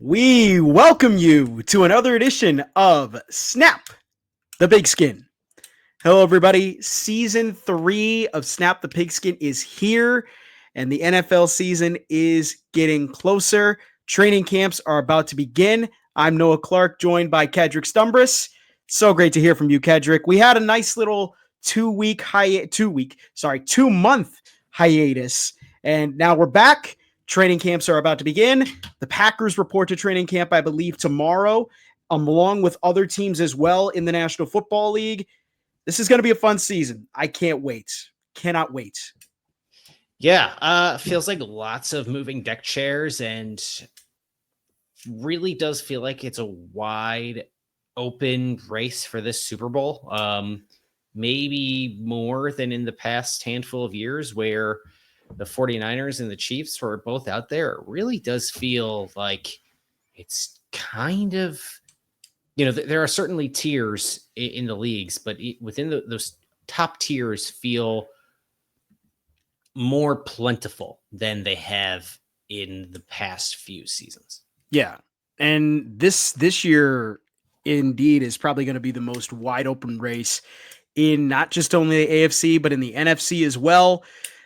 We welcome you to another edition of Snap the Pigskin. Hello, everybody. Season 3 of Snap the Pigskin is here, and the NFL season is getting closer. Training camps are about to begin. I'm Noah Clark, joined by Kedrick Stumbris. So great to hear from you, Kedrick. We had a nice little 2-month hiatus, and now we're back. Training camps are about to begin. The Packers report to training camp, I believe, tomorrow, along with other teams as well in the National Football League. This is going to be a fun season. I can't wait. Cannot wait. Yeah, feels like lots of moving deck chairs and really does feel like it's a wide open race for this Super Bowl. Maybe more than in the past handful of years where the 49ers and the Chiefs were both out there. It really does feel like it's kind of, there are certainly tiers in the leagues, but within those top tiers feel more plentiful than they have in the past few seasons. Yeah. And this year indeed is probably going to be the most wide open race in not just only the AFC, but in the NFC as well.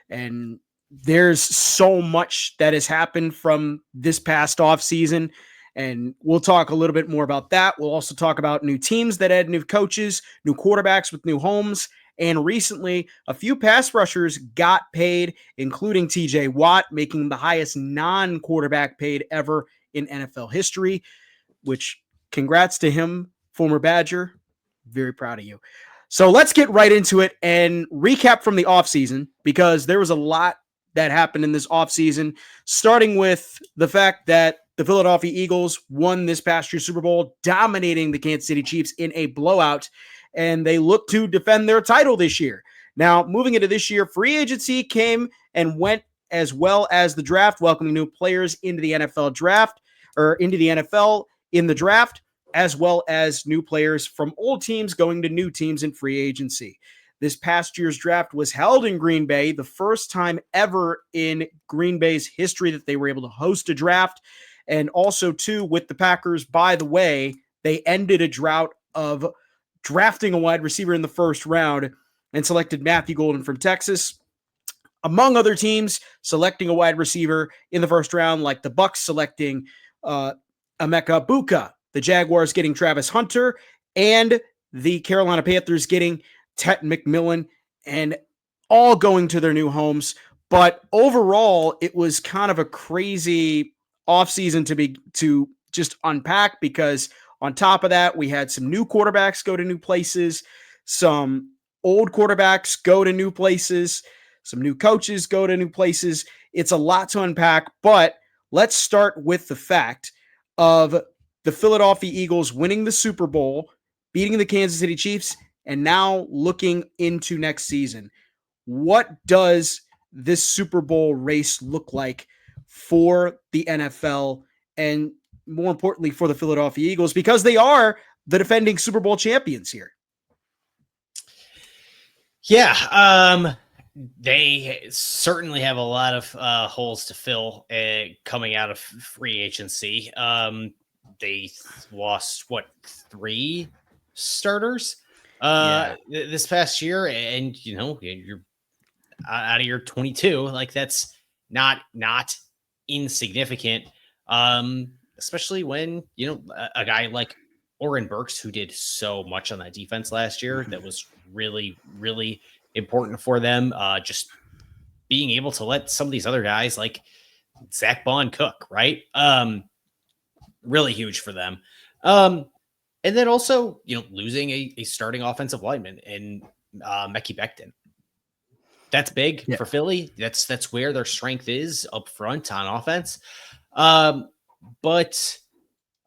And there's so much that has happened from this past offseason. And we'll talk a little bit more about that. We'll also talk about new teams that had new coaches, new quarterbacks with new homes. And recently, a few pass rushers got paid, including TJ Watt, making the highest non-quarterback paid ever in NFL history, which congrats to him, former Badger. Very proud of you. So let's get right into it and recap from the offseason, because there was a lot that happened in this offseason, starting with the fact that the Philadelphia Eagles won this past year's Super Bowl, dominating the Kansas City Chiefs in a blowout, and they look to defend their title this year. Now, moving into this year, free agency came and went, as well as the draft, welcoming new players into the NFL draft, or into the NFL in the draft, as well as new players from old teams going to new teams in free agency. This past year's draft was held in Green Bay, the first time ever in Green Bay's history that they were able to host a draft. And also, too, with the Packers, by the way, they ended a drought of drafting a wide receiver in the first round and selected Matthew Golden from Texas, among other teams selecting a wide receiver in the first round, like the Bucs selecting Emeka Buka, the Jaguars getting Travis Hunter, and the Carolina Panthers getting Tet McMillan, and all going to their new homes. But overall, it was kind of a crazy offseason to just unpack, because on top of that, we had some new quarterbacks go to new places, some old quarterbacks go to new places, some new coaches go to new places. It's a lot to unpack, but let's start with the fact of the Philadelphia Eagles winning the Super Bowl, beating the Kansas City Chiefs, and now looking into next season. What does this Super Bowl race look like for the NFL, and more importantly for the Philadelphia Eagles, because they are the defending Super Bowl champions here? Yeah, they certainly have a lot of holes to fill coming out of free agency. They lost, 3 starters this past year, and you're out of your 22. Like, that's not insignificant, especially when a guy like Oren Burks, who did so much on that defense last year, that was really, really important for them. Just being able to let some of these other guys like Zach Bond cook, right? Really huge for them. And then also, losing a starting offensive lineman in Mekhi Becton. That's big for Philly. That's where their strength is up front on offense. But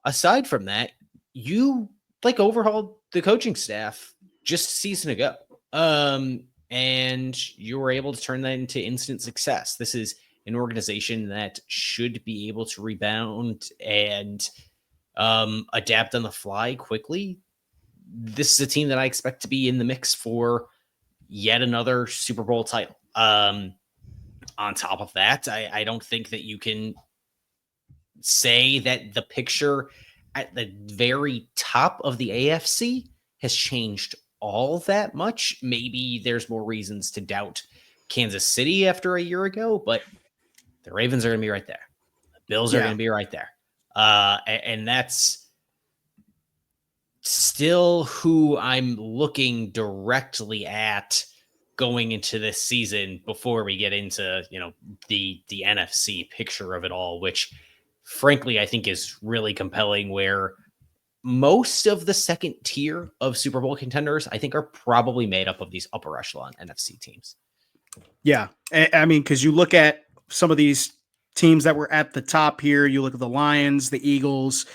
aside from that, you overhauled the coaching staff just a season ago. And you were able to turn that into instant success. This is an organization that should be able to rebound and adapt on the fly quickly. This is a team that I expect to be in the mix for yet another Super Bowl title. On top of that, I don't think that you can say that the picture at the very top of the AFC has changed all that much. Maybe there's more reasons to doubt Kansas City after a year ago, but the Ravens are going to be right there. The Bills are going to be right there. And that's still who I'm looking directly at going into this season before we get into, the NFC picture of it all, which frankly, I think is really compelling, where most of the second tier of Super Bowl contenders, I think, are probably made up of these upper echelon NFC teams. Yeah. I mean, because you look at some of these teams that were at the top here, you look at the Lions, the Eagles,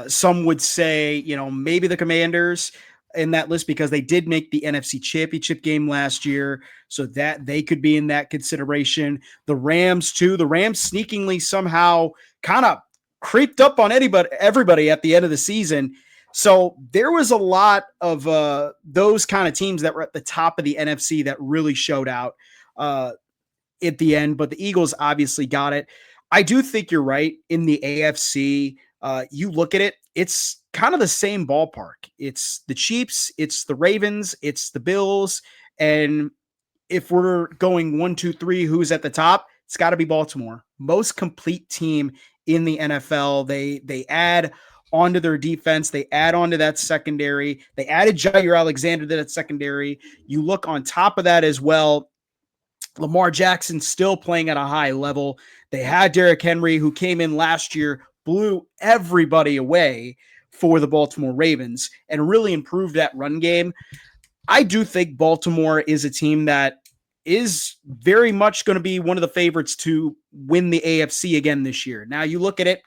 some would say, maybe the Commanders in that list because they did make the NFC Championship game last year, so that they could be in that consideration. The Rams too. The Rams sneakingly somehow kind of creeped up on everybody at the end of the season. So there was a lot of those kind of teams that were at the top of the NFC that really showed out at the end, but the Eagles obviously got it. I do think you're right. In the AFC, you look at it, it's kind of the same ballpark. It's the Chiefs, it's the Ravens, it's the Bills. And if we're going 1, 2, 3, who's at the top? It's got to be Baltimore. Most complete team in the NFL. They add onto their defense. They add onto that secondary. They added Jair Alexander to that secondary. You look on top of that as well. Lamar Jackson still playing at a high level. They had Derrick Henry, who came in last year, blew everybody away for the Baltimore Ravens and really improved that run game. I do think Baltimore is a team that is very much going to be one of the favorites to win the AFC again this year. Now you look at it,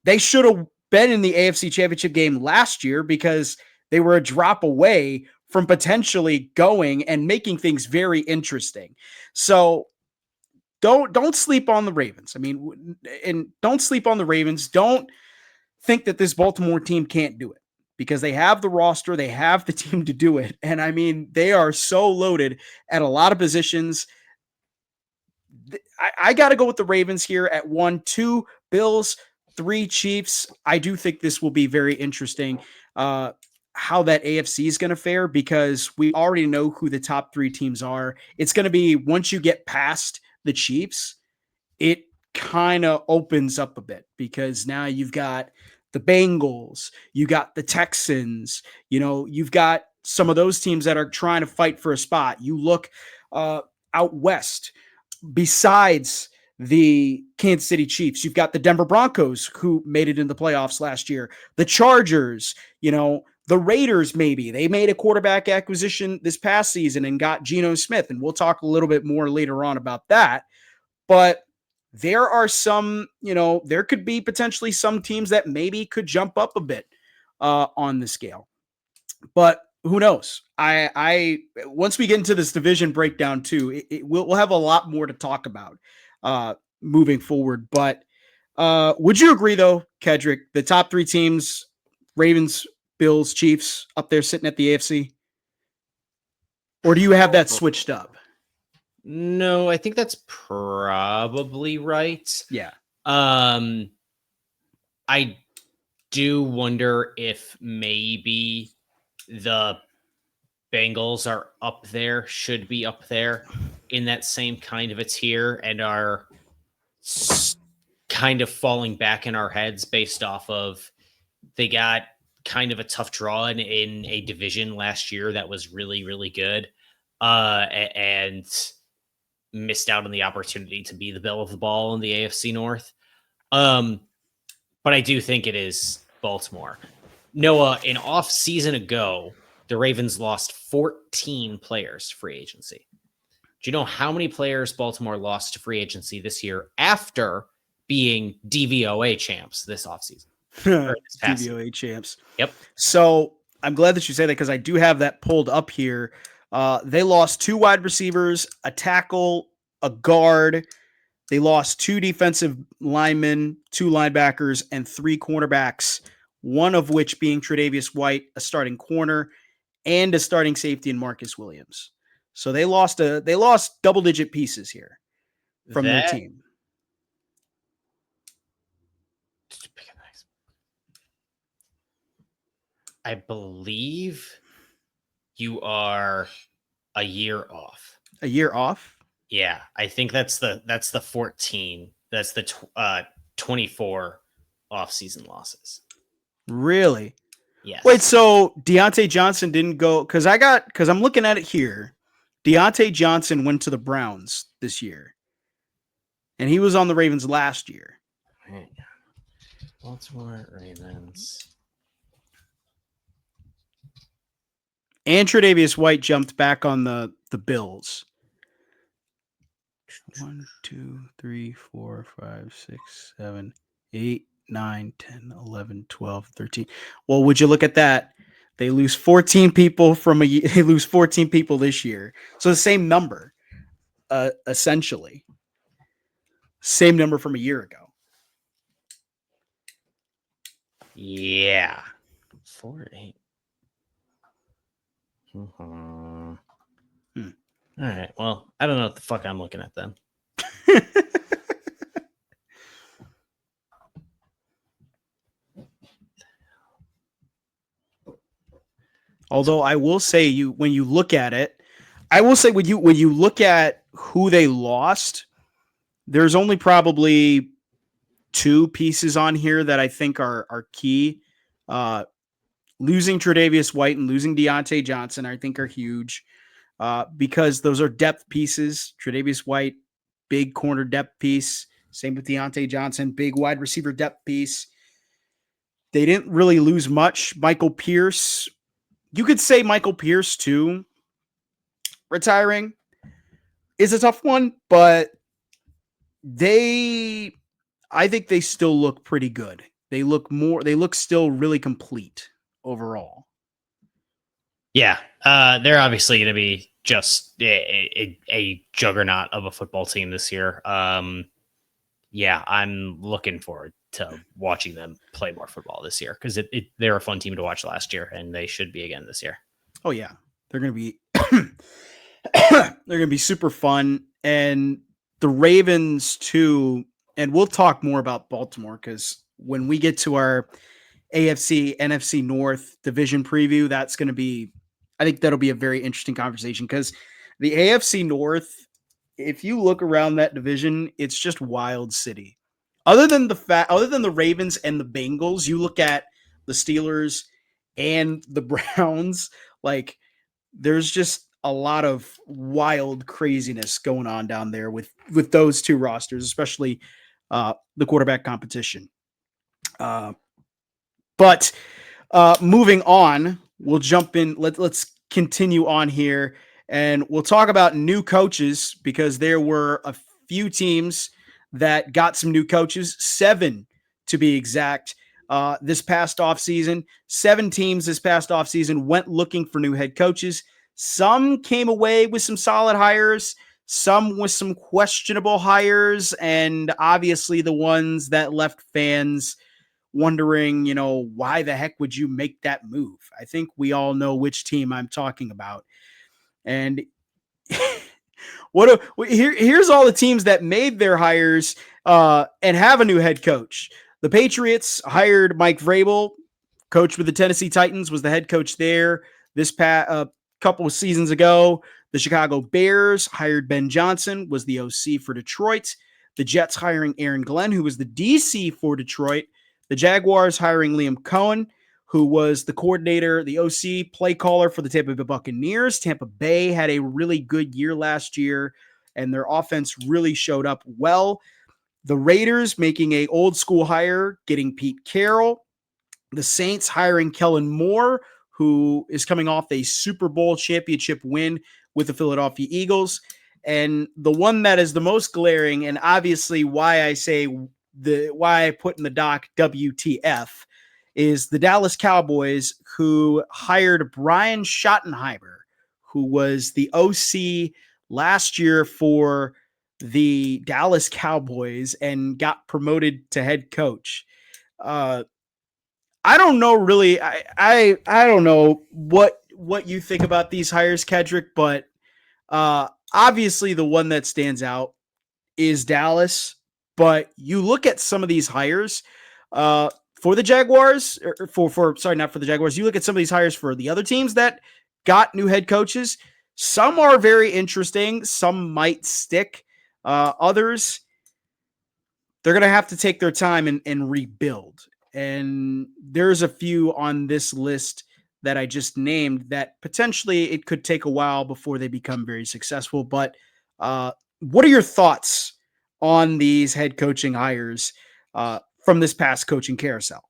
they should have been in the AFC Championship game last year because they were a drop away from potentially going and making things very interesting. So don't sleep on the Ravens. I mean, and don't sleep on the Ravens. Don't think that this Baltimore team can't do it because they have the roster, they have the team to do it. And I mean, they are so loaded at a lot of positions. I got to go with the Ravens here at 1, 2 Bills, 3 Chiefs. I do think this will be very interesting. How that AFC is going to fare because we already know who the top 3 teams are. It's going to be once you get past the Chiefs, it kind of opens up a bit because now you've got the Bengals, you got the Texans, you've got some of those teams that are trying to fight for a spot. You look out west, besides the Kansas City Chiefs, you've got the Denver Broncos who made it in the playoffs last year, the Chargers, the Raiders, maybe they made a quarterback acquisition this past season and got Geno Smith. And we'll talk a little bit more later on about that. But there are some, there could be potentially some teams that maybe could jump up a bit on the scale. But who knows? I once we get into this division breakdown too, we'll have a lot more to talk about moving forward. But would you agree though, Kedrick, the top 3 teams, Ravens, Bills, Chiefs, up there sitting at the AFC? Or do you have that switched up? No, I think that's probably right. Yeah. I do wonder if maybe the Bengals are up there, should be up there in that same kind of a tier and are kind of falling back in our heads based off of they got kind of a tough draw in a division last year that was really, really good and missed out on the opportunity to be the belle of the ball in the AFC North. But I do think it is Baltimore. Noah, an off season ago, the Ravens lost 14 players to free agency. Do you know how many players Baltimore lost to free agency this year after being DVOA champs this offseason? DVOA champs. Yep. So I'm glad that you say that because I do have that pulled up here. They lost 2 wide receivers, a tackle, a guard. They lost 2 defensive linemen, 2 linebackers, and 3 cornerbacks, one of which being Tre'Davious White, a starting corner, and a starting safety in Marcus Williams. So they lost double-digit pieces here from their team. I believe you are a year off. A year off? Yeah, I think that's the 14. That's the 24 off-season losses. Really? Yes. Wait, so Deontay Johnson didn't go because I'm looking at it here. Deontay Johnson went to the Browns this year, and he was on the Ravens last year. Baltimore Ravens. And Tre'Davious White jumped back on the Bills. 1, 2, 3, 4, 5, 6, 7, 8, 9, 10, 11, 12, 13. Well, would you look at that? They lose 14 people they lose 14 people this year. So the same number, essentially. Same number from a year ago. Yeah. 4, 8. All right. Well, I don't know what the fuck I'm looking at then. Although I will say when you look at it, when you look at who they lost, there's only probably 2 pieces on here that I think are key. Losing Tre'Davious White and losing Deontay Johnson, I think, are huge because those are depth pieces. Tre'Davious White, big corner depth piece. Same with Deontay Johnson, big wide receiver depth piece. They didn't really lose much. Michael Pierce, you could say Michael Pierce too, retiring is a tough one, but I think they still look pretty good. They look still really complete overall. Yeah. They're obviously going to be just a juggernaut of a football team this year. Yeah, I'm looking forward to watching them play more football this year because they're a fun team to watch last year, and they should be again this year. Oh yeah, they're gonna be they're gonna be super fun, and the Ravens too. And we'll talk more about Baltimore because when we get to our AFC NFC North division preview, I think that'll be a very interesting conversation because the AFC North, if you look around that division, it's just wild city. Other than the Ravens and the Bengals, you look at the Steelers and the Browns, like there's just a lot of wild craziness going on down there with those 2 rosters, especially the quarterback competition. But moving on, we'll jump in. Let's continue on here, and we'll talk about new coaches because there were a few teams that got some new coaches, 7 to be exact. This past offseason, 7 teams this past offseason went looking for new head coaches. Some came away with some solid hires, some with some questionable hires, and obviously the ones that left fans wondering, why the heck would you make that move? I think we all know which team I'm talking about. And here's all the teams that made their hires and have a new head coach. The Patriots hired Mike Vrabel, coach with the Tennessee Titans, was the head coach there this past couple of seasons ago. The Chicago Bears hired Ben Johnson, was the OC for Detroit. The Jets hiring Aaron Glenn, who was the DC for Detroit. The Jaguars hiring Liam Cohen, who was the coordinator, the OC play caller for the Tampa Bay Buccaneers. Tampa Bay had a really good year last year, and their offense really showed up well. The Raiders making a old school hire, getting Pete Carroll. The Saints hiring Kellen Moore, who is coming off a Super Bowl championship win with the Philadelphia Eagles. And the one that is the most glaring, and obviously why I put in the doc WTF, is the Dallas Cowboys, who hired Brian Schottenheimer, who was the OC last year for the Dallas Cowboys and got promoted to head coach. I don't know really. I don't know what you think about these hires, Kedrick, but obviously the one that stands out is Dallas. But you look at some of these hires. for the Jaguars, or for sorry, not for the Jaguars. You look at some of these hires for the other teams that got new head coaches. Some are very interesting. Some might stick. Others, they're going to have to take their time and rebuild. And there's a few on this list that I just named that potentially it could take a while before they become very successful. But what are your thoughts on these head coaching hires from this past coaching carousel?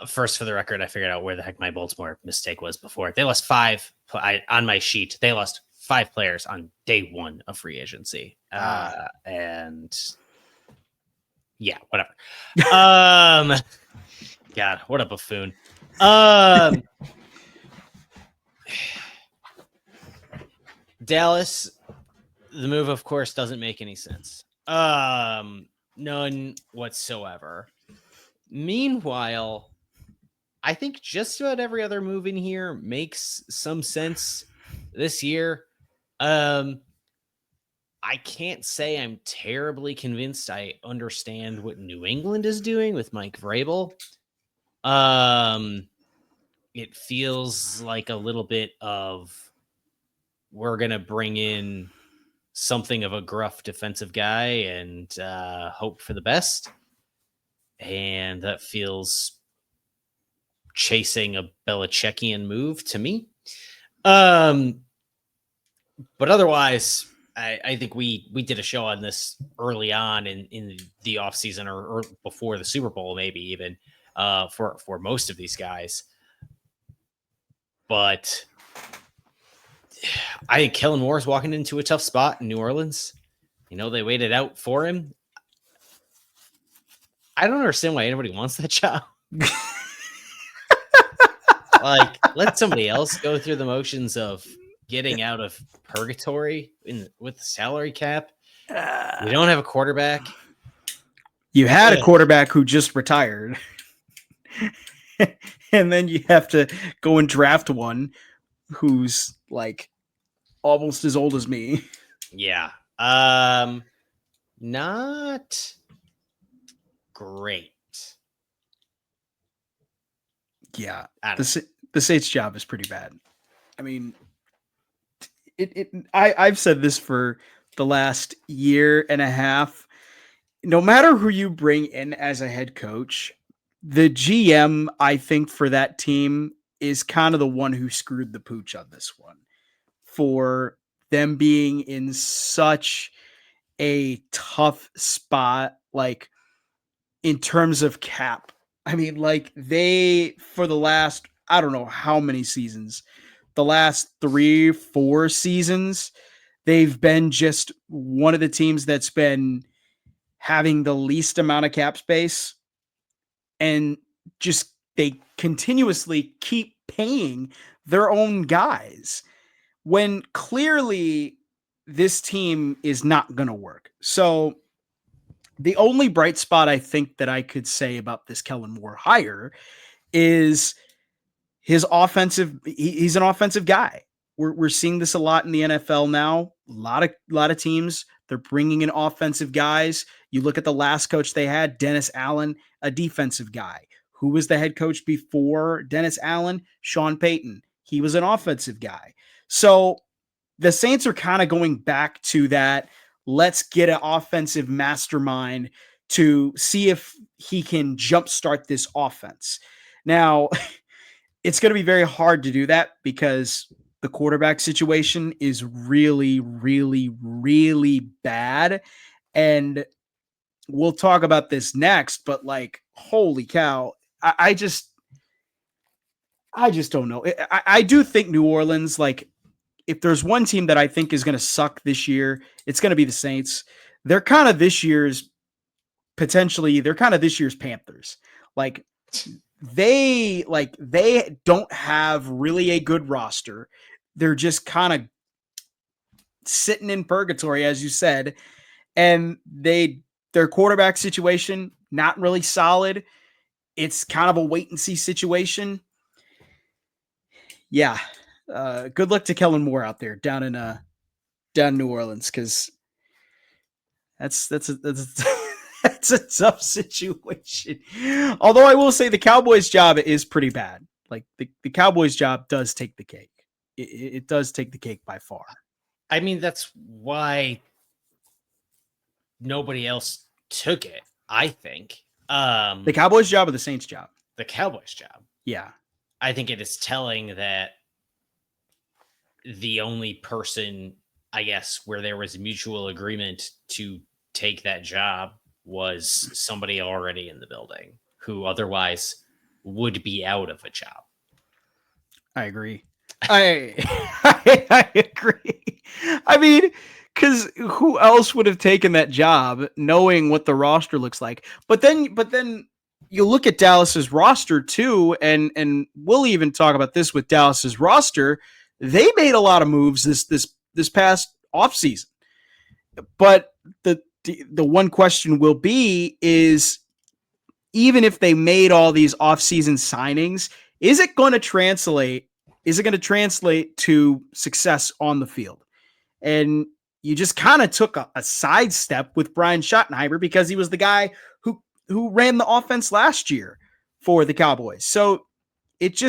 First, for the record, I figured out where the heck my Baltimore mistake was before. They lost five on my sheet. They lost 5 players on day 1 of free agency. And yeah, whatever. God, what a buffoon. Dallas, the move, of course, doesn't make any sense. None whatsoever. Meanwhile, I think just about every other move in here makes some sense this year. I can't say I'm terribly convinced I understand what New England is doing with Mike Vrabel. It feels like a little bit of, we're going to bring in something of a gruff defensive guy and hope for the best. And that feels chasing a Belichickian move to me. But otherwise, I think we did a show on this early on in the offseason or before the Super Bowl, maybe even for most of these guys. But I think Kellen Moore is walking into a tough spot in New Orleans. They waited out for him. I don't understand why anybody wants that job. Like, let somebody else go through the motions of getting out of purgatory with the salary cap. We don't have a quarterback. You had a quarterback who just retired. And then you have to go and draft one who's like almost as old as me. Yeah. Not great. Yeah. The Saints job is pretty bad. I mean, I've said this for the last year and a half. No matter who you bring in as a head coach, the GM, I think, for that team is kind of the one who screwed the pooch on this one, for them being in such a tough spot, like in terms of cap. I mean, like they, for the last, I don't know how many seasons, the last 3-4 seasons, they've been just one of the teams that's been having the least amount of cap space, and just they continuously keep paying their own guys when clearly this team is not going to work. So the only bright spot I think that I could say about this Kellen Moore hire is his offensive. He's an offensive guy. We're seeing this a lot in the NFL now. A lot of teams, they're bringing in offensive guys. You look at the last coach they had, Dennis Allen, a defensive guy. Who was the head coach before Dennis Allen? Sean Payton. He was an offensive guy. So the Saints are kind of going back to that. Let's get an offensive mastermind to see if he can jumpstart this offense. Now, it's going to be very hard to do that because the quarterback situation is really, really, really bad. And we'll talk about this next, but like, holy cow. I just don't know. I do think New Orleans, like, if there's one team that I think is going to suck this year, it's going to be the Saints. They're kind of this year's Panthers. Like they don't have really a good roster. They're just kind of sitting in purgatory, as you said, and their quarterback situation not really solid. It's kind of a wait and see situation. Yeah. Good luck to Kellen Moore out there down in New Orleans, because that's That's a tough situation. Although I will say the Cowboys' job is pretty bad. Like the Cowboys' job does take the cake. It does take the cake by far. I mean, that's why nobody else took it, I think. The Cowboys' job or the Saints' job? The Cowboys' job. Yeah. I think it is telling that the only person, I guess, where there was mutual agreement to take that job was somebody already in the building who otherwise would be out of a job. I agree. I agree. I mean, because who else would have taken that job knowing what the roster looks like? But then you look at Dallas's roster too, and we'll even talk about this with Dallas's roster. They made a lot of moves this past offseason. But the one question will be is, even if they made all these offseason signings, is it going to translate? Is it going to translate to success on the field? And you just kind of took a sidestep with Brian Schottenheimer because he was the guy who ran the offense last year for the Cowboys. So it's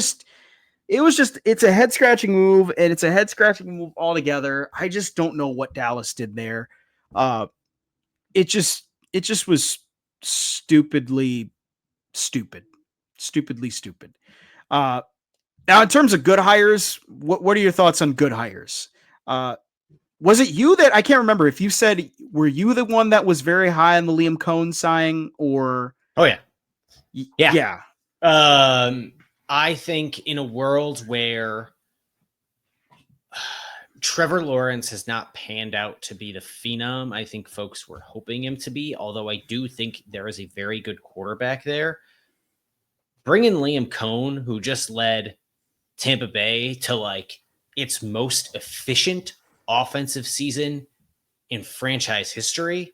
a head scratching move, and it's a head scratching move altogether. I just don't know what Dallas did there. It just was stupidly stupid. Now, in terms of good hires, what are your thoughts on good hires? Was it you that, I can't remember if you said, were you the one that was very high on the Liam Cohn signing, or? Oh yeah. Yeah. I think in a world where Trevor Lawrence has not panned out to be the phenom I think folks were hoping him to be, although I do think there is a very good quarterback there. Bring in Liam Cohn, who just led Tampa Bay to like its most efficient offensive season in franchise history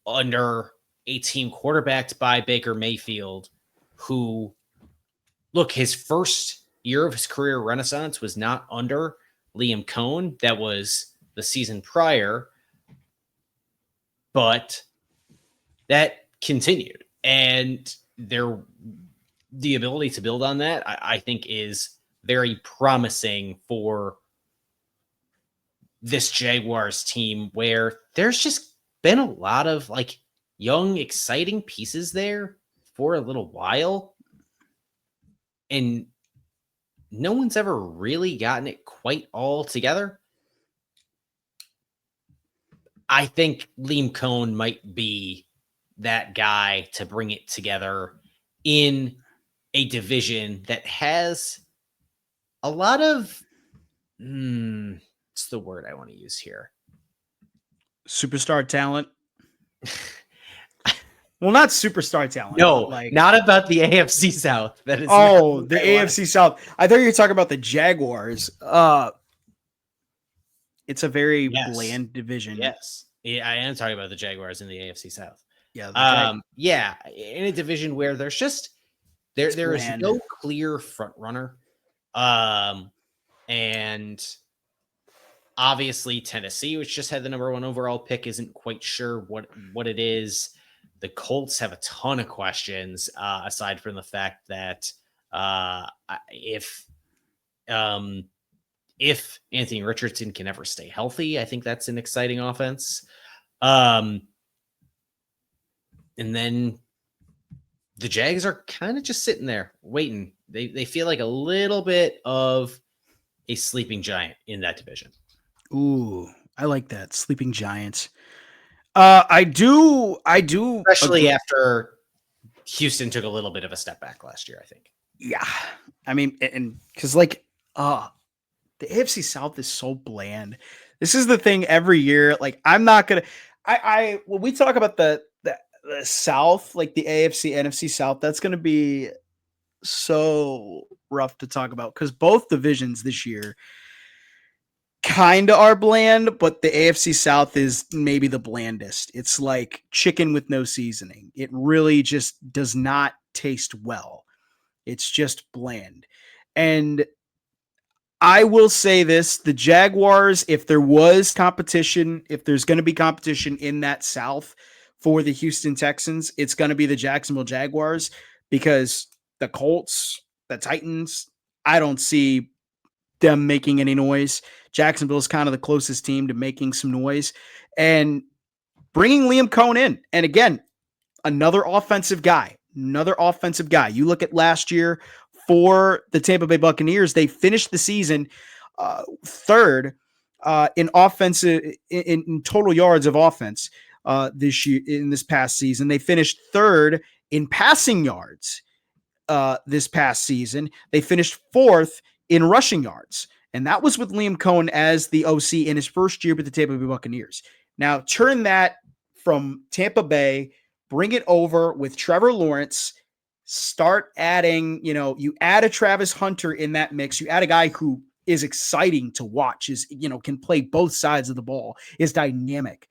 under a team quarterbacked by Baker Mayfield, who, look, his first year of his career renaissance was not under Liam Cohn. That was the season prior, but that continued. And the ability to build on that, I think, is very promising for this Jaguars team, where there's just been a lot of like young, exciting pieces there for a little while. And no one's ever really gotten it quite all together. I think Liam Cohn might be that guy to bring it together in a division that has a lot of, what's the word I want to use here? Superstar talent. Well, not superstar talent. No, not about the AFC South. That is the AFC South. I thought you were talking about the Jaguars. It's a very bland division. Yes, yeah, I am talking about the Jaguars in the AFC South. Yeah. In a division where there's just there is no clear front runner, and obviously Tennessee, which just had the number 1 overall pick, isn't quite sure what it is. The Colts have a ton of questions, aside from the fact that if Anthony Richardson can ever stay healthy, I think that's an exciting offense. And then the Jags are kind of just sitting there waiting. They feel like a little bit of a sleeping giant in that division. Ooh, I like that. Sleeping giants. I do. Especially after Houston took a little bit of a step back last year, I think. Yeah. I mean, and because the AFC South is so bland. This is the thing every year. Like, I'm not going to, when we talk about the South, like the AFC, NFC South, that's going to be so rough to talk about because both divisions this year kind of are bland, but the AFC South is maybe the blandest. It's like chicken with no seasoning. It really just does not taste well. It's just bland. And I will say this, the Jaguars, if there was competition, if there's going to be competition in that South for the Houston Texans, it's going to be the Jacksonville Jaguars, because the Colts, the Titans, I don't see them making any noise. Jacksonville is kind of the closest team to making some noise. And bringing Liam Cohen in, and again, another offensive guy. You look at last year for the Tampa Bay Buccaneers, they finished the season third in offensive in total yards of offense this year. In this past season, they finished third in passing yards. This past season, they finished fourth in rushing yards, and that was with Liam Cohen as the OC in his first year with the Tampa Bay Buccaneers. Now turn that from Tampa Bay, bring it over with Trevor Lawrence, start adding, you add a Travis Hunter in that mix, you add a guy who is exciting to watch, can play both sides of the ball, is dynamic.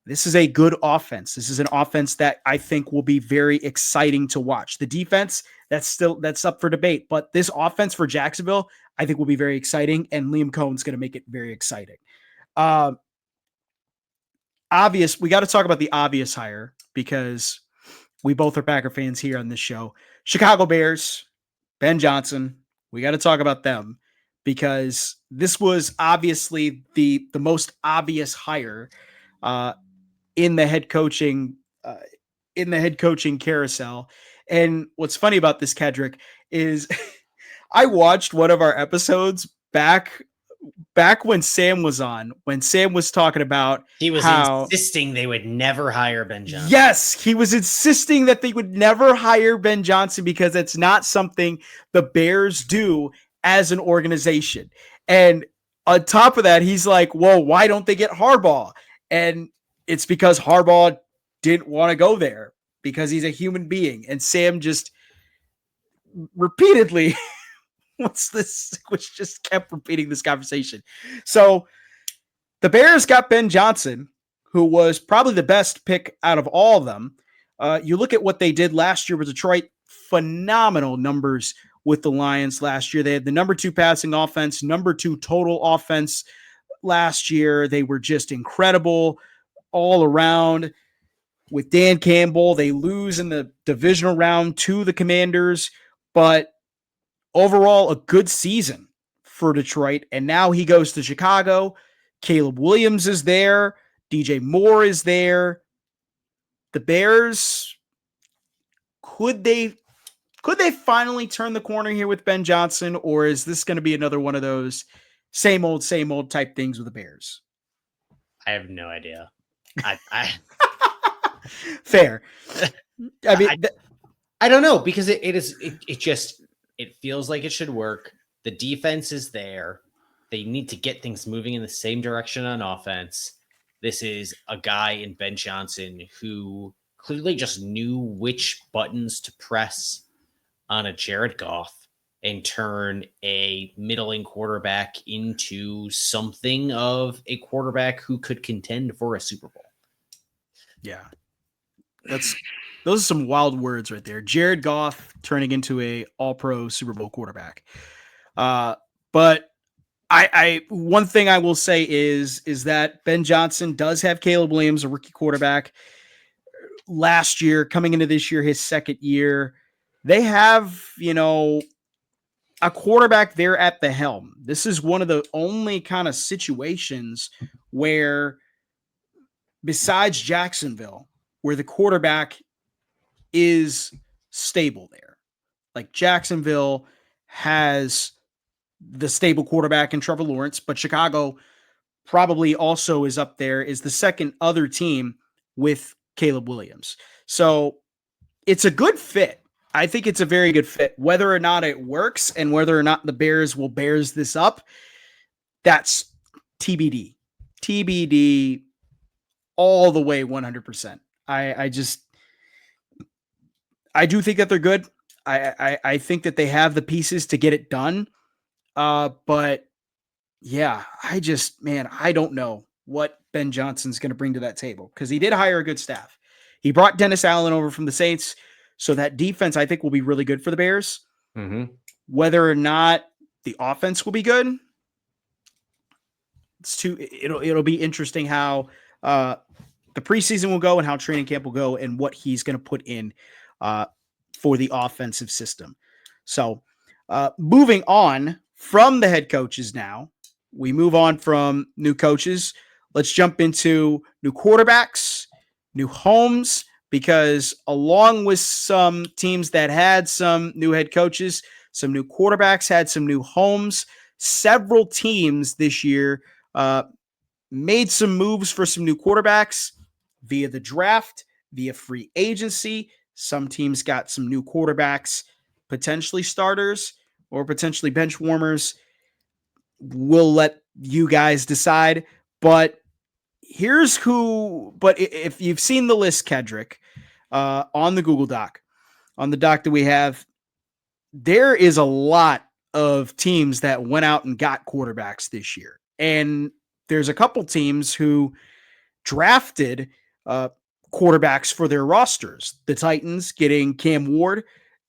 This is a good offense. This is an offense that I think will be very exciting to watch. The defense, that's up for debate, but this offense for Jacksonville, I think will be very exciting, and Liam Cohen's going to make it very exciting. We got to talk about the obvious hire, because we both are Packer fans here on this show. Chicago Bears, Ben Johnson. We got to talk about them, because this was obviously the most obvious hire in the head coaching carousel. And what's funny about this, Kedrick, is I watched one of our episodes back when Sam was on, when Sam was talking about he was insisting they would never hire Ben Johnson. Yes, he was insisting that they would never hire Ben Johnson because it's not something the Bears do as an organization. And on top of that, he's like, "Whoa, why don't they get Harbaugh?" And it's because Harbaugh didn't want to go there, because he's a human being. And Sam just repeatedly just kept repeating this conversation. So the Bears got Ben Johnson, who was probably the best pick out of all of them. You look at what they did last year with Detroit, phenomenal numbers with the Lions last year. They had the number 2 passing offense, number 2 total offense last year. They were just incredible all around. With Dan Campbell, they lose in the divisional round to the Commanders, but overall a good season for Detroit. And now he goes to Chicago. Caleb Williams is there. DJ Moore is there. The Bears, could they finally turn the corner here with Ben Johnson, or is this going to be another one of those same old type things with the Bears? I have no idea. I Fair. I mean, I don't know, because it feels like it should work. The defense is there. They need to get things moving in the same direction on offense. This is a guy in Ben Johnson who clearly just knew which buttons to press on a Jared Goff and turn a middling quarterback into something of a quarterback who could contend for a Super Bowl. Yeah. Those are some wild words right there. Jared Goff turning into a all-pro Super Bowl quarterback. But I one thing I will say is that Ben Johnson does have Caleb Williams, a rookie quarterback, last year, coming into this year, his second year. They have, a quarterback there at the helm. This is one of the only kind of situations where, besides Jacksonville, where the quarterback is stable there. Like, Jacksonville has the stable quarterback in Trevor Lawrence, but Chicago probably also is up there, is the second other team with Caleb Williams. So it's a good fit. I think it's a very good fit. Whether or not it works and whether or not the Bears will bears this up, that's TBD. TBD all the way 100%. I do think that they're good. I think that they have the pieces to get it done. But yeah, I don't know what Ben Johnson's going to bring to that table, because he did hire a good staff. He brought Dennis Allen over from the Saints. So that defense, I think, will be really good for the Bears. Mm-hmm. Whether or not the offense will be good, it'll be interesting how the preseason will go and how training camp will go and what he's going to put in for the offensive system. So moving on from the head coaches now, we move on from new coaches. Let's jump into new quarterbacks, new homes, because along with some teams that had some new head coaches, some new quarterbacks had some new homes. Several teams this year made some moves for some new quarterbacks via the draft, via free agency. Some teams got some new quarterbacks, potentially starters or potentially bench warmers. We'll let you guys decide. But here's who. But if you've seen the list, Kedrick, on the Google Doc, on the doc that we have, there is a lot of teams that went out and got quarterbacks this year. And there's a couple teams who drafted quarterbacks for their rosters. The Titans getting Cam Ward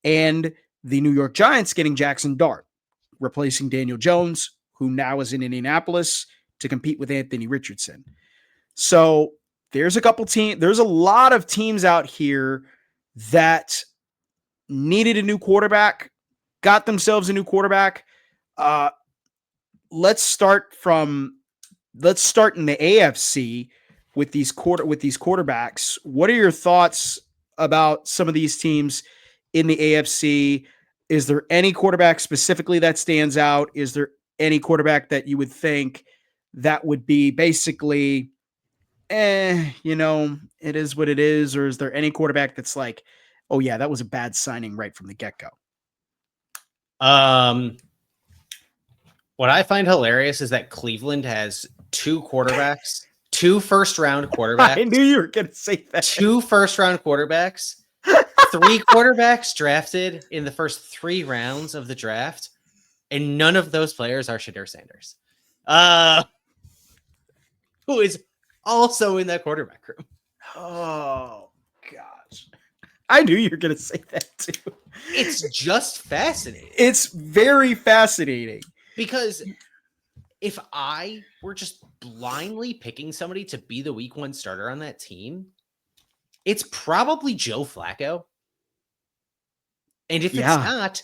and the New York Giants getting Jackson Dart, replacing Daniel Jones, who now is in Indianapolis to compete with Anthony Richardson. So there's a lot of teams out here that needed a new quarterback, got themselves a new quarterback. Let's start in the AFC with these quarterbacks. What are your thoughts about some of these teams in the AFC? Is there any quarterback specifically that stands out? Is there any quarterback that you would think that would be basically, it is what it is? Or is there any quarterback that's like, oh yeah, that was a bad signing right from the get-go? What I find hilarious is that Cleveland has two first-round quarterbacks. I knew you were going to say that. Two first-round quarterbacks, three quarterbacks drafted in the first 3 rounds of the draft, and none of those players are Shedeur Sanders, who is also in that quarterback room. Oh, gosh. I knew you were going to say that, too. It's just fascinating. It's very fascinating. Because if I were just blindly picking somebody to be the week 1 starter on that team, it's probably Joe Flacco. And if it's not,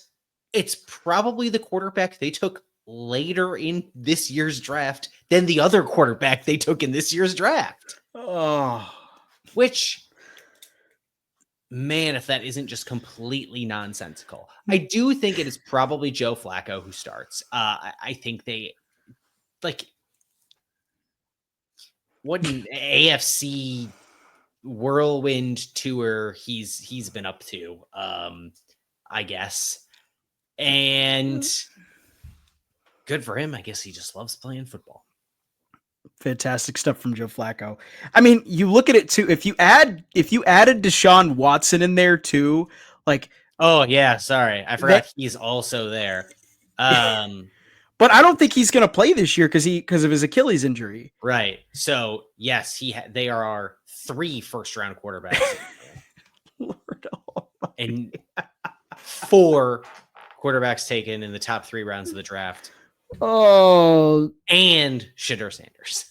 it's probably the quarterback they took later in this year's draft than the other quarterback they took in this year's draft. Oh, which, man, if that isn't just completely nonsensical. I do think it is probably Joe Flacco who starts. I think they, what an AFC whirlwind tour he's been up to, I guess. And good for him. I guess he just loves playing football. Fantastic stuff from Joe Flacco. I mean, you look at it too. If you added Deshaun Watson in there too, oh yeah, sorry, I forgot he's also there. But I don't think he's going to play this year because of his Achilles injury. Right. So yes, they are our 3 first-round quarterbacks, Lord, and 4 quarterbacks taken in the top 3 rounds of the draft. Oh, and Shedeur Sanders.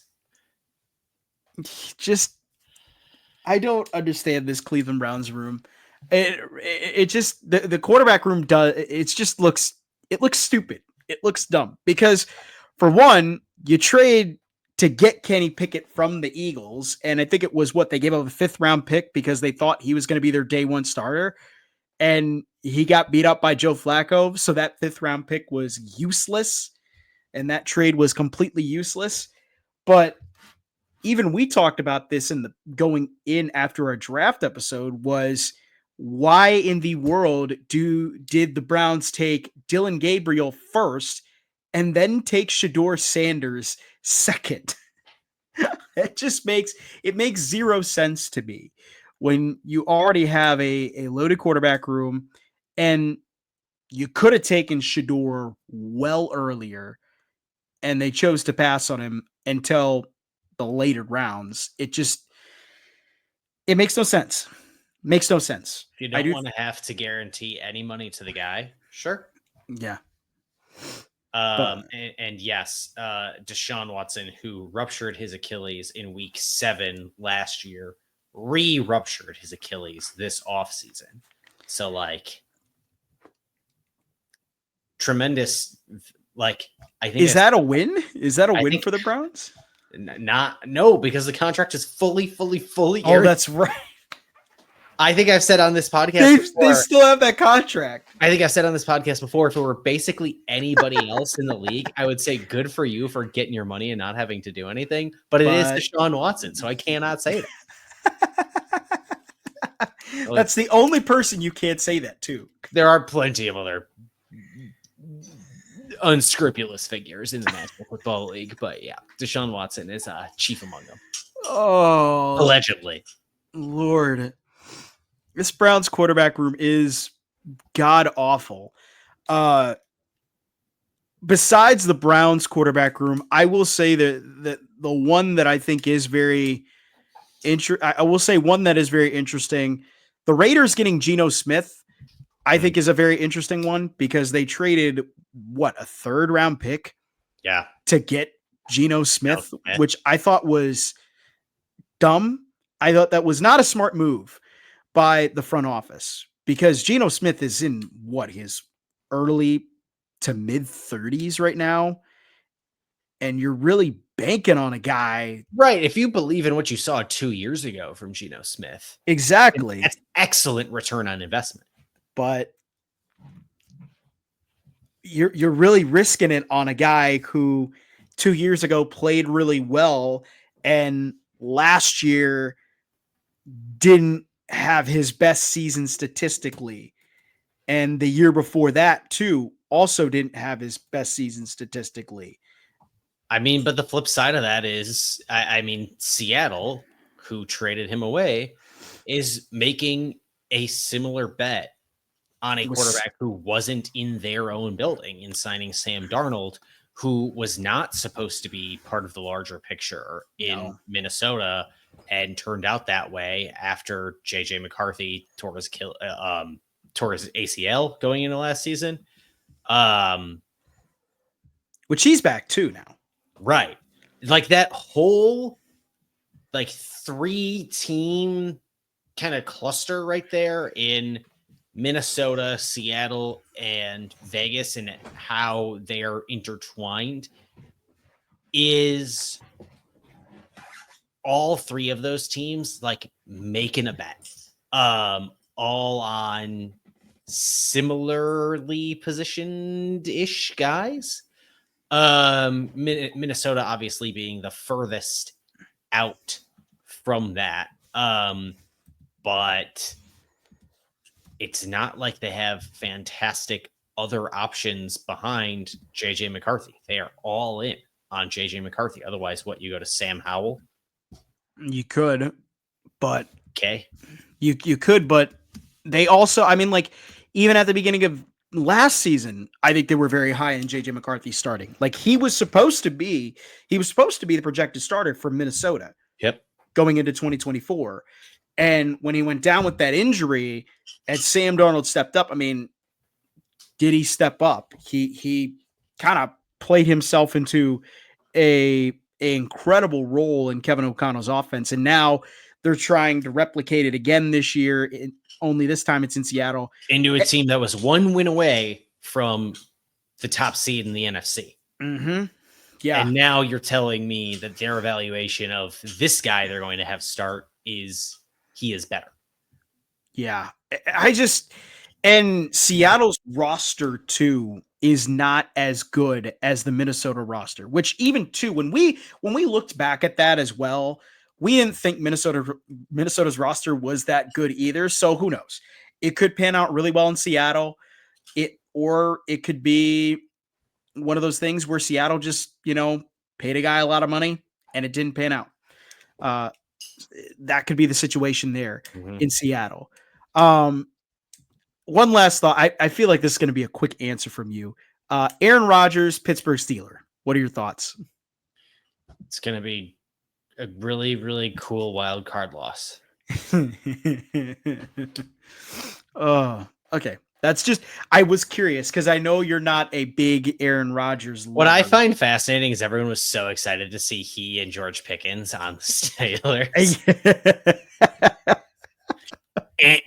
I don't understand this Cleveland Browns room. It just the quarterback room looks stupid. It looks dumb because, for one, you trade to get Kenny Pickett from the Eagles, and I think it was they gave up a 5th round pick because they thought he was going to be their day 1 starter, and he got beat up by Joe Flacco, so that 5th round pick was useless. And that trade was completely useless. But even we talked about this going in after our draft episode, was why in the world did the Browns take Dylan Gabriel first and then take Shedeur Sanders second? It makes zero sense to me when you already have a loaded quarterback room, and you could have taken Shedeur well earlier, and they chose to pass on him until the later rounds. It makes no sense. Makes no sense. If you don't want to have to guarantee any money to the guy, sure. Yeah. And yes, Deshaun Watson, who ruptured his Achilles in week 7 last year, re-ruptured his Achilles this offseason. So like tremendous, like I think Is that a win? Is that a win think for the Browns? no, because the contract is fully Oh, guaranteed. that's right. I think I've said on this podcast They still have that contract. I think I've said on this podcast before, if it were basically anybody else in the league, I would say good for you for getting your money and not having to do anything. But it is Deshaun Watson, so I cannot say that. That's the only person you can't say that to. There are plenty of other unscrupulous figures in the National Football League, but yeah, Deshaun Watson is chief among them. Oh, allegedly. Lord, this Browns quarterback room is god awful. Besides the Browns quarterback room, I will say that the one that I think is very I will say one that is very interesting. The Raiders getting Geno Smith, I think, is a very interesting one because they traded a 3rd round pick, to get Geno Smith, which I thought was dumb. I thought that was not a smart move by the front office because Geno Smith is in his early to mid 30s right now, and you're really banking on a guy, right? If you believe in what you saw 2 years ago from Geno Smith, exactly, that's excellent return on investment. But you're really risking it on a guy who 2 years ago played really well and last year didn't have his best season statistically, and the year before that too also didn't have his best season statistically. I mean, but the flip side of that is, I mean, Seattle, who traded him away, is making a similar bet on a quarterback who wasn't in their own building in signing Sam Darnold, who was not supposed to be part of the larger picture in Minnesota and turned out that way after JJ McCarthy tore his ACL going into last season. Which he's back too now. Right. Like that whole 3-team kind of cluster right there in Minnesota, Seattle, and Vegas, and how they are intertwined is all 3 of those teams making a bet, all on similarly positioned-ish guys. Minnesota obviously being the furthest out from that. But it's not like they have fantastic other options behind JJ McCarthy. They are all in on JJ McCarthy. Otherwise, you go to Sam Howell? You could, but okay. You could, but they also, I mean, even at the beginning of last season, I think they were very high in JJ McCarthy starting. He was supposed to be the projected starter for Minnesota. Yep. Going into 2024. And when he went down with that injury and Sam Darnold stepped up, I mean, did he step up? He kind of played himself into a incredible role in Kevin O'Connell's offense. And now they're trying to replicate it again this year. Only this time it's in Seattle. Into a team that was 1 win away from the top seed in the NFC. Mm-hmm. Yeah. And now you're telling me that their evaluation of this guy they're going to have start is he is better. Yeah. And Seattle's roster too is not as good as the Minnesota roster, which even too, when we looked back at that as well, we didn't think Minnesota's roster was that good either. So who knows? It could pan out really well in Seattle. Or it could be one of those things where Seattle just, paid a guy a lot of money and it didn't pan out. That could be the situation there in Seattle. One last thought. I feel like this is going to be a quick answer from you. Aaron Rodgers, Pittsburgh Steeler. What are your thoughts? It's going to be a really, really cool wild card loss. Okay. That's just, I was curious because I know you're not a big Aaron Rodgers lover. What I find fascinating is everyone was so excited to see he and George Pickens on the Steelers.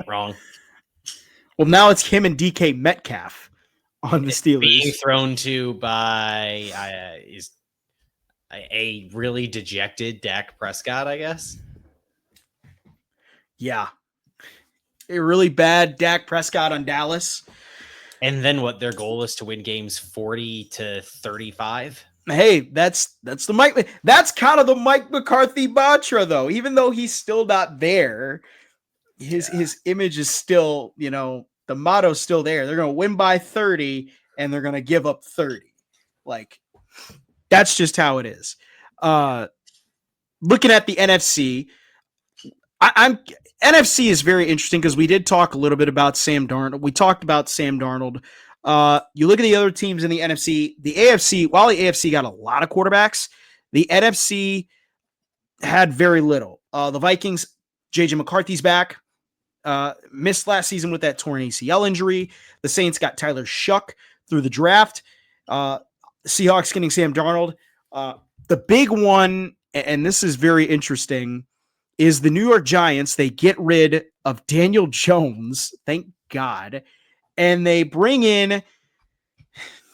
Wrong. Well, now it's him and DK Metcalf on the Steelers. Being thrown to by is a really dejected Dak Prescott, I guess. Yeah. A really bad Dak Prescott on Dallas. And then what their goal is to win games 40-35. Hey, that's the Mike. That's kind of the Mike McCarthy mantra, though. Even though he's still not there, his image is still, the motto's still there. They're going to win by 30 and they're going to give up 30. Like, that's just how it is. Looking at the NFC, NFC is very interesting because we did talk a little bit about Sam Darnold. We talked about Sam Darnold. You look at the other teams in the NFC, the AFC, while the AFC got a lot of quarterbacks, the NFC had very little. The Vikings, JJ McCarthy's back, missed last season with that torn ACL injury. The Saints got Tyler Shuck through the draft. Seahawks getting Sam Darnold. The big one, and this is very interesting, is the New York Giants. They get rid of Daniel Jones, thank God, and they bring in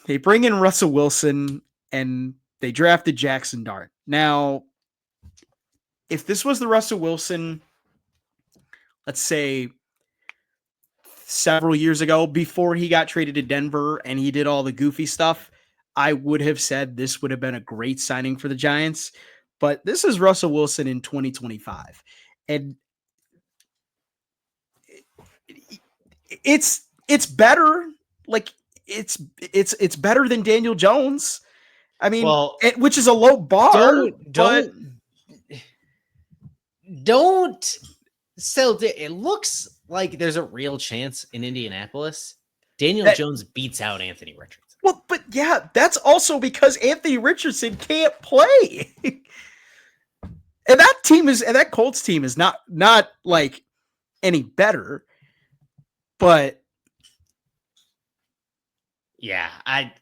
Russell Wilson, and they drafted Jackson Dart. Now, if this was the Russell Wilson, let's say several years ago, before he got traded to Denver and he did all the goofy stuff, I would have said this would have been a great signing for the Giants. But this is Russell Wilson in 2025. And it's better. Like, it's better than Daniel Jones. I mean, which is a low bar. Don't. So it looks like there's a real chance in Indianapolis Daniel Jones beats out Anthony Richardson. Well, but yeah, that's also because Anthony Richardson can't play. And that Colts team is not like any better. But yeah, I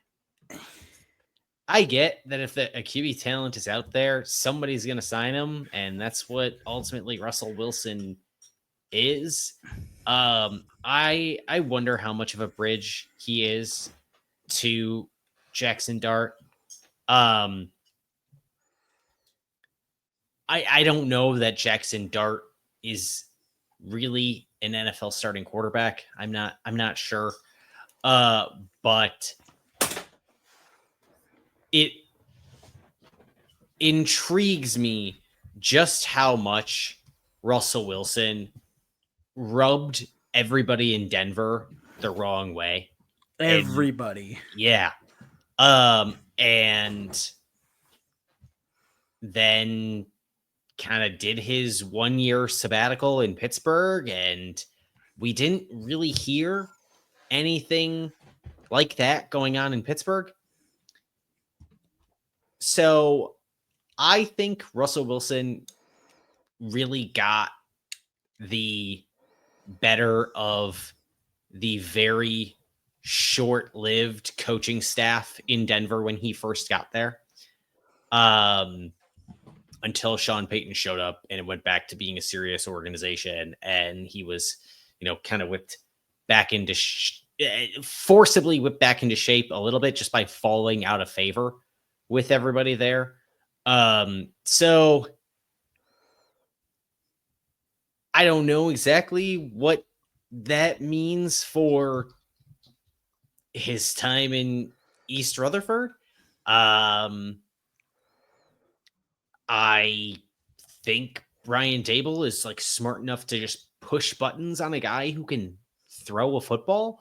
get that if a QB talent is out there, somebody's going to sign him, and that's what ultimately Russell Wilson is. I wonder how much of a bridge he is to Jackson Dart. I don't know that Jackson Dart is really an NFL starting quarterback. I'm not sure. But it intrigues me just how much Russell Wilson rubbed everybody in Denver the wrong way. Everybody. Yeah. And then kind of did his 1 year sabbatical in Pittsburgh, and we didn't really hear anything like that going on in Pittsburgh. So I think Russell Wilson really got the better of the very short-lived coaching staff in Denver when he first got there. Until Sean Payton showed up and it went back to being a serious organization, and he was, kind of whipped back into forcibly whipped back into shape a little bit just by falling out of favor with everybody there. So I don't know exactly what that means for his time in East Rutherford. I think Brian Dable is like smart enough to just push buttons on a guy who can throw a football.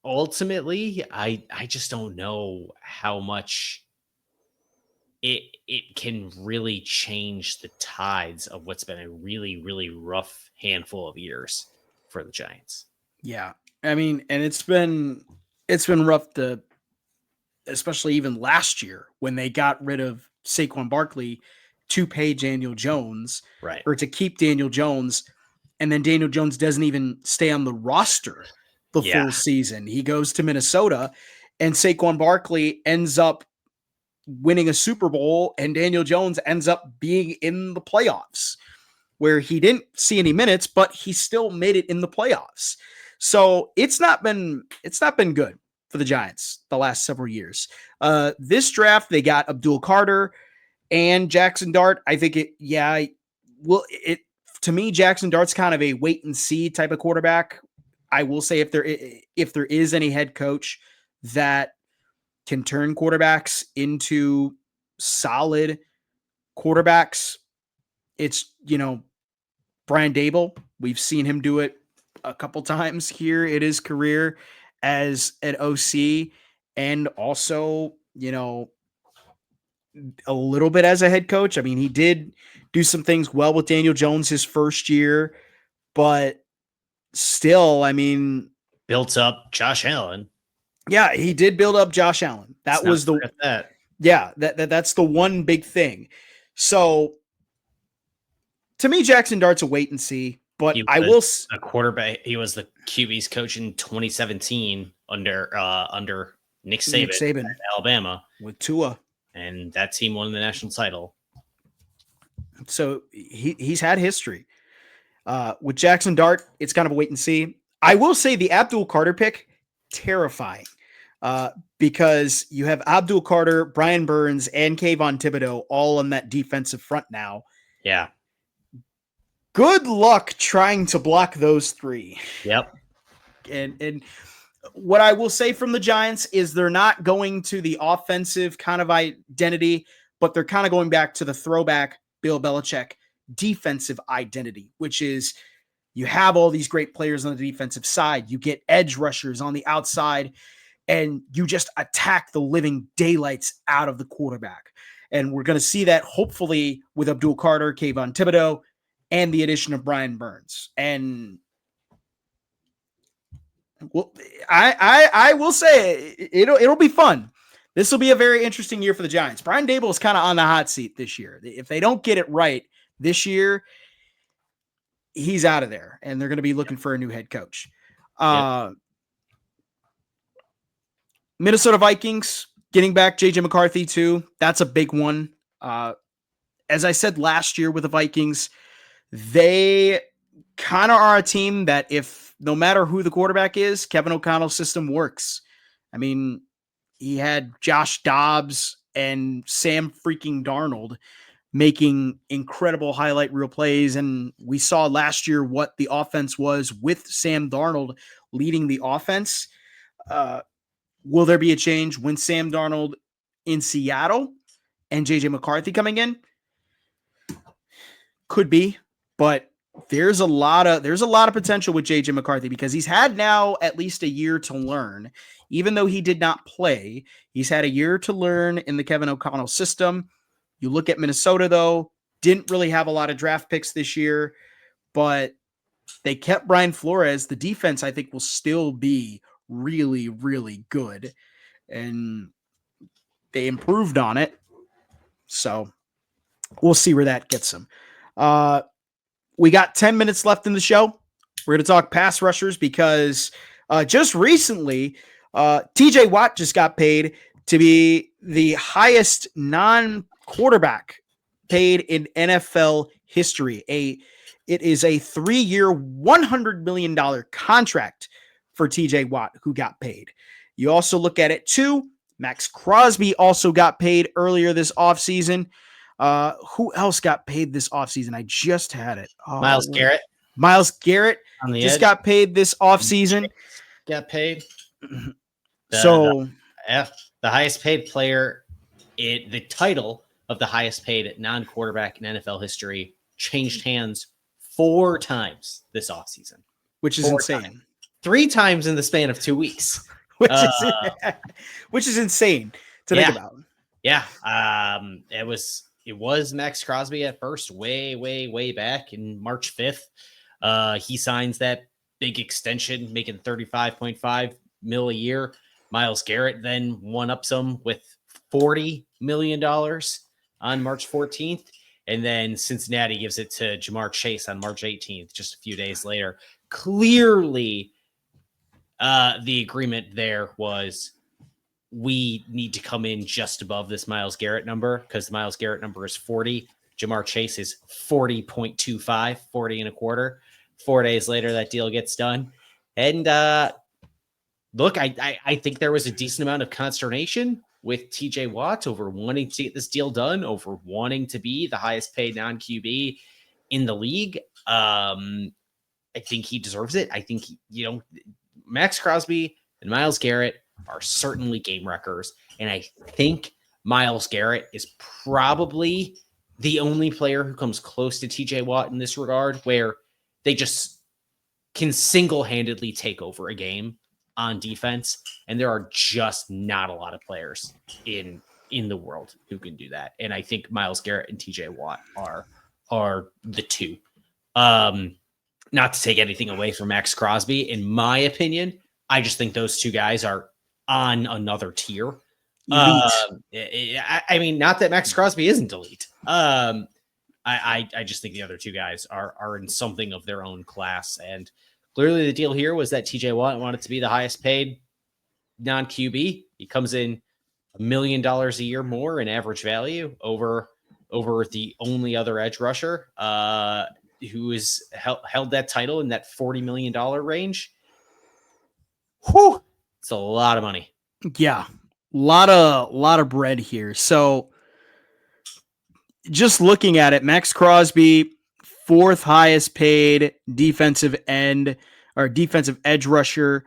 Ultimately, I just don't know how much it can really change the tides of what's been a really, really rough handful of years for the Giants. Yeah. I mean, and it's been rough especially even last year when they got rid of Saquon Barkley to pay Daniel Jones, right? Or to keep Daniel Jones. And then Daniel Jones doesn't even stay on the roster the full season. He goes to Minnesota, and Saquon Barkley ends up winning a Super Bowl, and Daniel Jones ends up being in the playoffs, where he didn't see any minutes, but he still made it in the playoffs. So it's not been good for the Giants the last several years. This draft, they got Abdul Carter and Jackson Dart. I think to me, Jackson Dart's kind of a wait and see type of quarterback. I will say if there is any head coach that can turn quarterbacks into solid quarterbacks, it's, Brian Daboll. We've seen him do it a couple times here in his career as an OC, and also, a little bit as a head coach. I mean, he did do some things well with Daniel Jones his first year, but still, I mean, built up Josh Allen. Yeah, he did build up Josh Allen. That's the one big thing. So to me, Jackson Dart's a wait and see, but I will a quarterback. He was the QB's coach in 2017 under Nick Saban at Alabama with Tua, and that team won the national title. So he's had history. With Jackson Dart, it's kind of a wait and see. I will say the Abdul Carter pick, terrifying, because you have Abdul Carter, Brian Burns, and Kayvon Thibodeau all on that defensive front now. Yeah. Good luck trying to block those three. Yep. And what I will say from the Giants is they're not going to the offensive kind of identity, but they're kind of going back to the throwback Bill Belichick defensive identity, which is you have all these great players on the defensive side. You get edge rushers on the outside, and you just attack the living daylights out of the quarterback. And we're going to see that hopefully with Abdul Carter, Kayvon Thibodeau, and the addition of Brian Burns. And well, I will say it'll be fun. This will be a very interesting year for the Giants. Brian Daboll is kind of on the hot seat this year. If they don't get it right this year, he's out of there, and they're going to be looking for a new head coach. Minnesota Vikings getting back JJ McCarthy too. That's a big one. As I said last year with the Vikings, they kind of are a team that if no matter who the quarterback is, Kevin O'Connell's system works. I mean, he had Josh Dobbs and Sam freaking Darnold making incredible highlight reel plays. And we saw last year what the offense was with Sam Darnold leading the offense. Will there be a change when Sam Darnold in Seattle and JJ McCarthy coming in? Could be, but there's a lot of potential with JJ McCarthy because he's had now at least a year to learn. Even though he did not play, he's had a year to learn in the Kevin O'Connell system. You look at Minnesota, though, didn't really have a lot of draft picks this year, but they kept Brian Flores. The defense, I think, will still be really, really good, and they improved on it. So we'll see where that gets them. We got 10 minutes left in the show. We're going to talk pass rushers because just recently, TJ Watt just got paid to be the highest non-quarterback paid in NFL history. It is a 3-year, $100 million contract for TJ Watt, who got paid. You also look at it too. Max Crosby also got paid earlier this offseason. Who else got paid this offseason? I just had it. Myles Garrett. Myles Garrett just got paid this offseason. Got paid. The highest paid player, the title of the highest paid non-quarterback in NFL history changed hands 4 times this offseason. Which is insane. 3 times in the span of 2 weeks. Which is insane to think about. Yeah. It was Max Crosby at first, way back in March 5th. He signs that big extension, making $35.5 million a year. Myles Garrett then one-ups him with $40 million on March 14th. And then Cincinnati gives it to Jamar Chase on March 18th, just a few days later. Clearly, the agreement there was we need to come in just above this Myles Garrett number because the Myles Garrett number is 40. Jamar Chase is 40.25, 40 and a quarter. 4 days later, that deal gets done. And look, I think there was a decent amount of consternation with TJ Watt over wanting to get this deal done, over wanting to be the highest paid non-QB in the league. I think he deserves it. I think, Max Crosby and Myles Garrett are certainly game wreckers. And I think Myles Garrett is probably the only player who comes close to TJ Watt in this regard, where they just can single-handedly take over a game on defense. And there are just not a lot of players in the world who can do that. And I think Myles Garrett and TJ Watt are the two. Not to take anything away from Max Crosby, in my opinion, I just think those two guys are on another tier. I mean, not that Max Crosby isn't elite. I just think the other two guys are in something of their own class. And clearly the deal here was that TJ Watt wanted to be the highest paid non-QB. He comes in $1 million a year more in average value over the only other edge rusher who is held that title in that $40 million range. Whew, it's a lot of money. Yeah, lot of bread here. So just looking at it, Max Crosby, fourth highest paid defensive end or defensive edge rusher.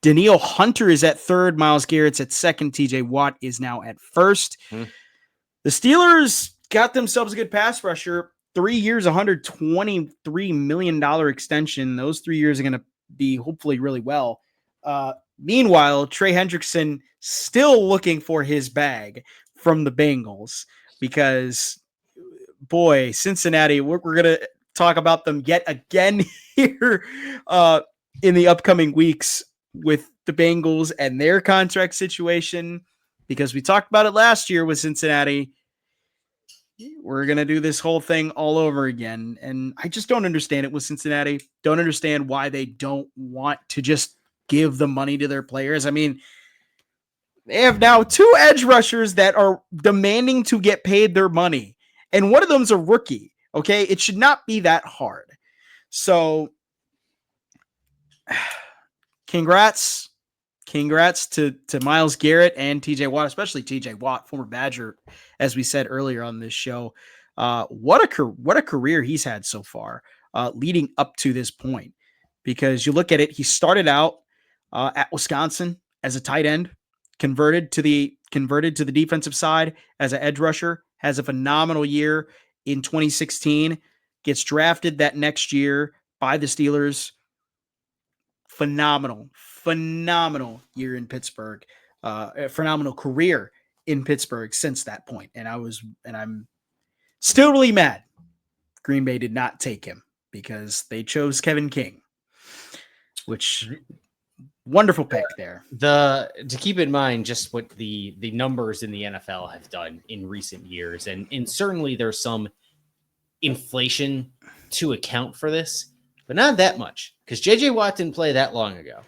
Danielle Hunter is at third. Myles Garrett's at second. TJ Watt is now at first. The Steelers got themselves a good pass rusher. 3 years, $123 million extension. Those 3 years are going to be hopefully really well. Meanwhile, Trey Hendrickson still looking for his bag from the Bengals because, boy, Cincinnati, we're going to talk about them yet again here in the upcoming weeks with the Bengals and their contract situation, because we talked about it last year with Cincinnati. We're going to do this whole thing all over again. And I just don't understand it with Cincinnati. Don't understand why they don't want to just give the money to their players. I mean, they have now 2 edge rushers that are demanding to get paid their money. And one of them's a rookie. Okay. It should not be that hard. So congrats to Myles Garrett and TJ Watt, especially TJ Watt, former Badger, as we said earlier on this show. What a career he's had so far, leading up to this point. Because you look at it, he started out at Wisconsin as a tight end, converted to the defensive side as an edge rusher, has a phenomenal year in 2016, gets drafted that next year by the Steelers. Phenomenal year in Pittsburgh, a phenomenal career in Pittsburgh since that point. And I'm still really mad Green Bay did not take him because they chose Kevin King, which wonderful pick there. To keep in mind just what the numbers in the NFL have done in recent years, and certainly there's some inflation to account for this, but not that much, because J.J. Watt didn't play that long ago.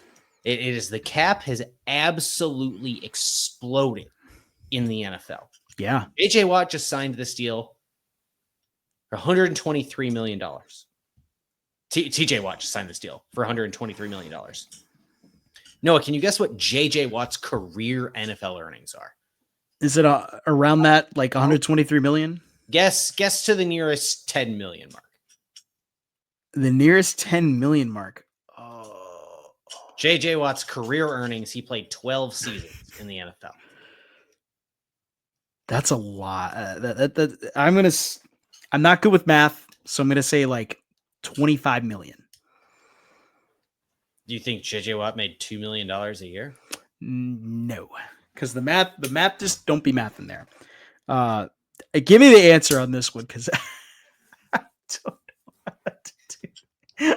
It is the cap has absolutely exploded in the NFL. Yeah. J.J. Watt just signed this deal for $123 million. T.J. Watt just signed this deal for $123 million. Noah, can you guess what J.J. Watt's career NFL earnings are? Is it around that, like 123 million? Guess to the nearest 10 million mark. The nearest 10 million mark. Oh. J.J. Watt's career earnings, he played 12 seasons in the NFL. That's a lot. I'm not good with math, so I'm going to say like 25 million. Do you think J.J. Watt made $2 million a year? No, because the math just don't be math in there. Give me the answer on this one, because I don't know what to do.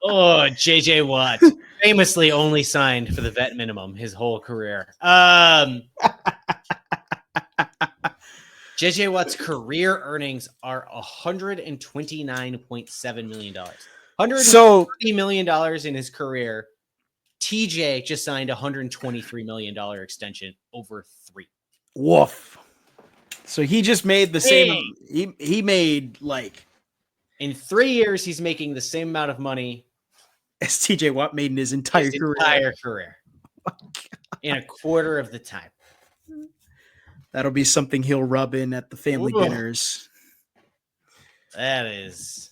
Oh, J.J. Watt famously only signed for the vet minimum his whole career. JJ Watt's career earnings are $129.7 million. $130 million in his career. TJ just signed a $123 million extension over 3. Woof. So he just made the same. He made like in 3 years, he's making the same amount of money as TJ Watt made in his entire career. In a quarter of the time. That'll be something he'll rub in at the family dinners. That is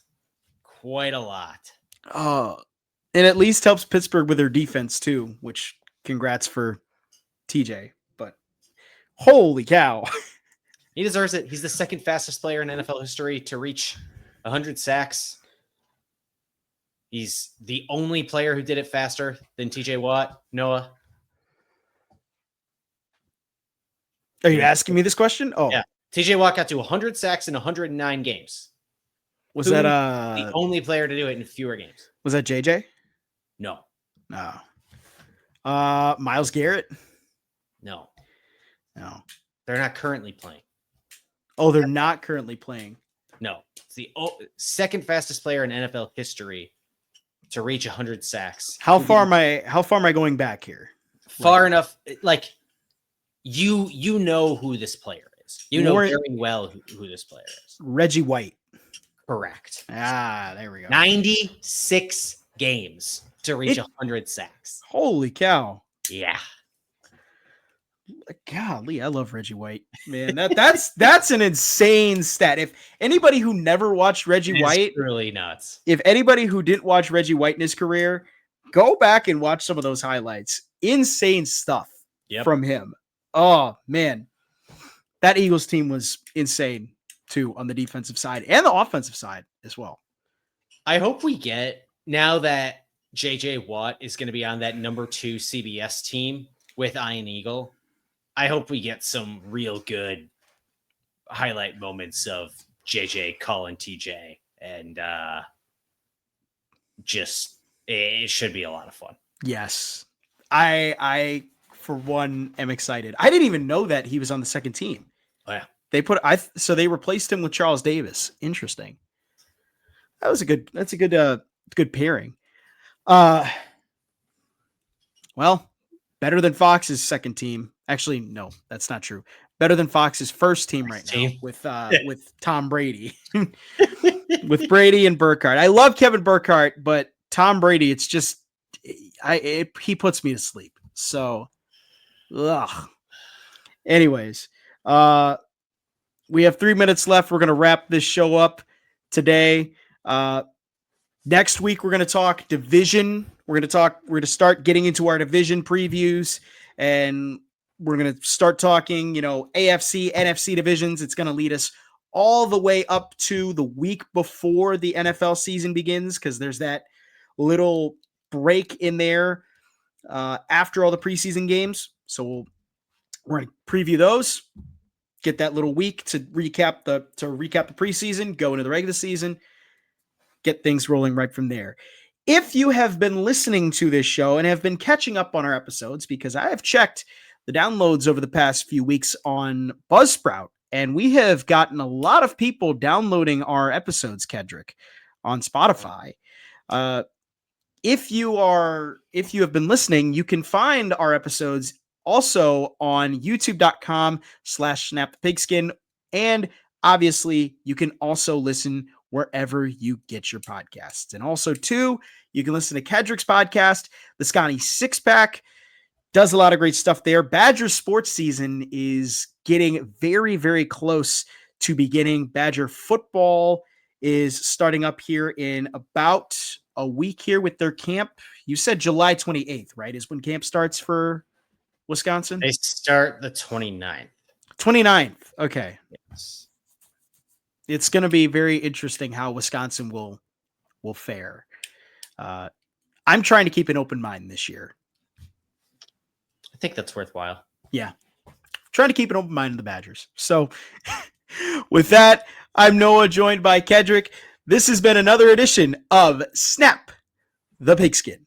quite a lot. And at least helps Pittsburgh with their defense too, which congrats for TJ. But holy cow. He deserves it. He's the second fastest player in NFL history to reach 100 sacks. He's the only player who did it faster than TJ Watt. Noah. Are you asking me this question? Oh, yeah. TJ Watt got to 100 sacks in 109 games. Was that the only player to do it in fewer games? Was that JJ? No. No. Myles Garrett? No. No. They're not currently playing. Oh, they're not currently playing. No. It's the second fastest player in NFL history to reach 100 sacks. How far am I going back here? Far enough, like you know who this player is. You know very well who this player is. Reggie White. Correct. There we go. 96 games to reach 100 sacks. Holy cow. Yeah. Golly, I love Reggie White. Man, that's an insane stat. If anybody who never watched Reggie White, really nuts. If anybody who didn't watch Reggie White in his career, go back and watch some of those highlights. Insane stuff from him. Oh, man. That Eagles team was insane, too, on the defensive side and the offensive side as well. I hope we get, now that JJ Watt is going to be on that number 2 CBS team with Ian Eagle, I hope we get some real good highlight moments of JJ calling TJ, and it should be a lot of fun. Yes. I for one am excited. I didn't even know that he was on the second team. Oh, yeah. They replaced him with Charles Davis. Interesting. That's a good pairing. Well, better than Fox's second team. Actually, no, that's not true. Better than Fox's first team right now with Tom Brady. With Brady and Burkhardt. I love Kevin Burkhardt, but Tom Brady, it's just he puts me to sleep. So, anyways, we have 3 minutes left. We're going to wrap this show up today. Next week, we're going to talk division. We're going to start getting into our division previews, and we're going to start talking, AFC, NFC divisions. It's going to lead us all the way up to the week before the NFL season begins, because there's that little break in there after all the preseason games. So we're going to preview those, get that little week to recap the preseason, go into the regular season, get things rolling right from there. If you have been listening to this show and have been catching up on our episodes, because I have checked the downloads over the past few weeks on Buzzsprout, and we have gotten a lot of people downloading our episodes, Kedrick, on Spotify. If you have been listening, you can find our episodes also on youtube.com/snapthepigskin. And obviously you can also listen wherever you get your podcasts. And also too, you can listen to Kedrick's podcast, the Sconnie Six Pack. Does a lot of great stuff there. Badger sports season is getting very, very close to beginning. Badger football is starting up here in about a week here with their camp. You said July 28th, right? Is when camp starts for Wisconsin? They start the 29th. 29th. Okay. Yes. It's going to be very interesting how Wisconsin will fare. I'm trying to keep an open mind this year. I think that's worthwhile. Yeah. Trying to keep an open mind in the Badgers. So with that, I'm Noah, joined by Kedrick. This has been another edition of Snap the Pigskin.